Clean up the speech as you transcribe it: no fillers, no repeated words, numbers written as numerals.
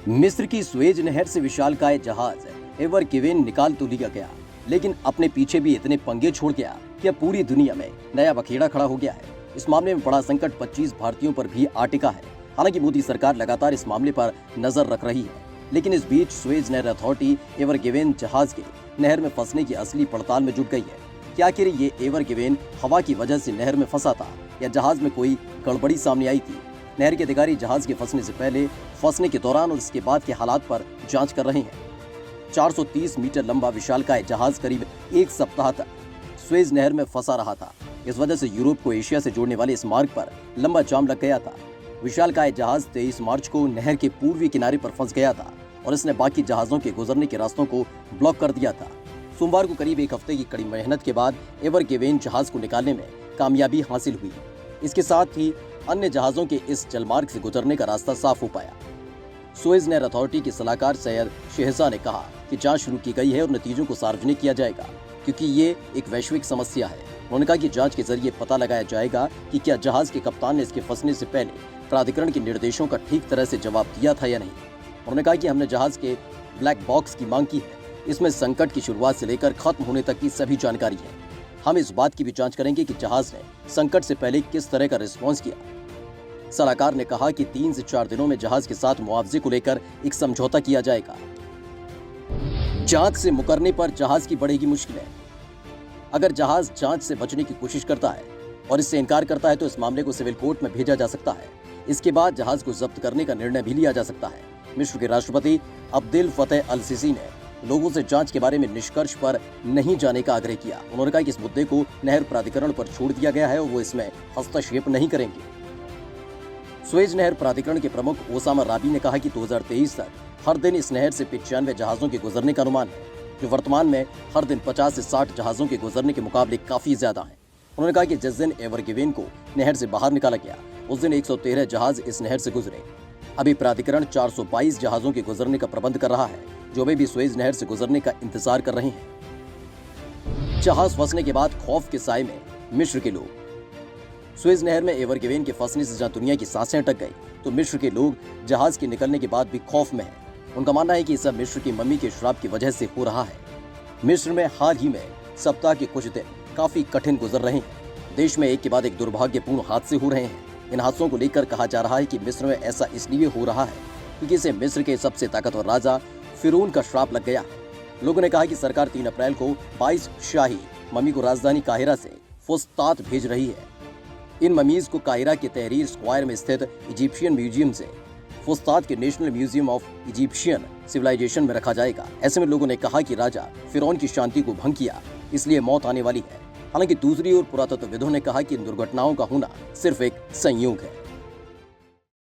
मिस्र की स्वेज नहर से विशालकाय जहाज एवर गिवेन निकाल तो लिया गया, लेकिन अपने पीछे भी इतने पंगे छोड़ गया कि अब पूरी दुनिया में नया बखेड़ा खड़ा हो गया है। इस मामले में बड़ा संकट 25 भारतीयों पर भी आ टिका है। हालांकि मोदी सरकार लगातार इस मामले पर नजर रख रही है, लेकिन इस बीच स्वेज नहर अथॉरिटी एवर गिवेन जहाज के नहर में फंसने की असली पड़ताल में जुट गई है कि आखिर ये एवर गिवेन हवा की वजह से नहर में फंसा था या जहाज में कोई गड़बड़ी सामने आई थी। नहर के अधिकारी जहाज के फंसने से पहले, फंसने के दौरान और इसके बाद के हालात पर जांच कर रहे हैं। 430 मीटर लंबा विशालकाय जहाज करीब एक सप्ताह तक स्वेज नहर में फंसा रहा था। इस वजह से यूरोप को एशिया से जोड़ने वाले इस मार्ग पर लंबा जाम लग गया था। विशालकाय जहाज 23 मार्च को नहर के पूर्वी किनारे पर फंस गया था और इसने बाकी जहाजों के गुजरने के रास्तों को ब्लॉक कर दिया था। सोमवार को करीब एक हफ्ते की कड़ी मेहनत के बाद एवर गिवेन जहाज को निकालने में कामयाबी हासिल हुई। इसके साथ ही अन्य जहाजों के इस जलमार्ग से गुजरने का रास्ता साफ हो पाया। सुएज नहर अथॉरिटी के सलाहकार सैयद शेहजा ने कहा कि जांच शुरू की गई है और नतीजों को सार्वजनिक किया जाएगा, क्योंकि ये एक वैश्विक समस्या है। उन्होंने कहा कि जांच के जरिए पता लगाया जाएगा कि क्या जहाज के कप्तान ने इसके फंसने से पहले प्राधिकरण के निर्देशों का ठीक तरह से जवाब दिया था या नहीं। उन्होंने कहा कि हमने जहाज के ब्लैक बॉक्स की मांग की है। इसमें संकट की शुरुआत से लेकर खत्म होने तक की सभी जानकारी है। हम इस बात की भी जांच करेंगे कि जहाज ने संकट से पहले किस तरह का रिस्पॉन्स किया। सलाहकार ने कहा कि 3 से 4 दिनों में जहाज के साथ मुआवजे को लेकर एक समझौता किया जाएगा। जांच से मुकरने पर जहाज की बढ़ेगी मुश्किलें। अगर जहाज जांच से बचने की कोशिश करता है और इससे इनकार करता है तो इस मामले को सिविल कोर्ट में भेजा जा सकता है। इसके बाद जहाज को जब्त करने का निर्णय भी लिया जा सकता है। मिस्र के राष्ट्रपति अब्देल फतेह अल सीसी ने लोगों से जांच के बारे में निष्कर्ष पर नहीं जाने का आग्रह किया। उन्होंने कहा कि इस मुद्दे को नहर प्राधिकरण पर छोड़ दिया गया है और वो इसमें हस्तक्षेप नहीं करेंगे। स्वेज नहर प्राधिकरण के प्रमुख ओसामा राबी ने कहा कि 2023 तक हर दिन इस नहर से 95 जहाजों के गुजरने का अनुमान है, जो वर्तमान में हर दिन 50 से 60 जहाजों के गुजरने के मुकाबले काफी ज्यादा है। उन्होंने कहा कि जिस दिन एवर गिवेन को नहर से बाहर निकाला गया उस दिन 113 जहाज इस नहर से गुजरे। अभी प्राधिकरण 422 जहाजों के गुजरने का प्रबंध कर रहा है, जो अभी भी स्वेज नहर से गुजरने का इंतजार कर रहे हैं। जहाज फंसने के बाद खौफ के साए में मिस्र के लोग। स्वेज नहर में एवर गिवेन के फंसने से जहां दुनिया की सांसें अटक गई, तो मिस्र के लोग जहाज के निकलने के बाद भी खौफ में हैं। उनका मानना है कि ये सब मिस्र की मम्मी के श्राप की वजह से हो रहा है। मिस्र में हाल ही में सप्ताह के कुछ दिन काफी कठिन गुजर रहे हैं। देश में एक के बाद एक दुर्भाग्यपूर्ण हादसे हो रहे हैं। इन हादसों को लेकर कहा जा रहा है कि मिस्र में ऐसा इसलिए हो रहा है क्योंकि इसे मिस्र के सबसे ताकतवर राजा फिरौन का श्राप लग गया है। लोगों ने कहा कि सरकार 3 अप्रैल को 22 शाही मम्मी को राजधानी काहिरा से फुस्तात भेज रही है। इन ममीज को काहिरा के तहरीर स्क्वायर में स्थित इजिप्शियन म्यूजियम से फुस्तात के national museum of Egyptian civilisation में रखा जाएगा। ऐसे में लोगों ने कहा कि राजा फिरौन की शांति को भंग किया, इसलिए मौत आने वाली है। हालांकि दूसरी ओर पुरातत्वविदों ने कहा कि इन दुर्घटनाओं का होना सिर्फ एक संयोग है।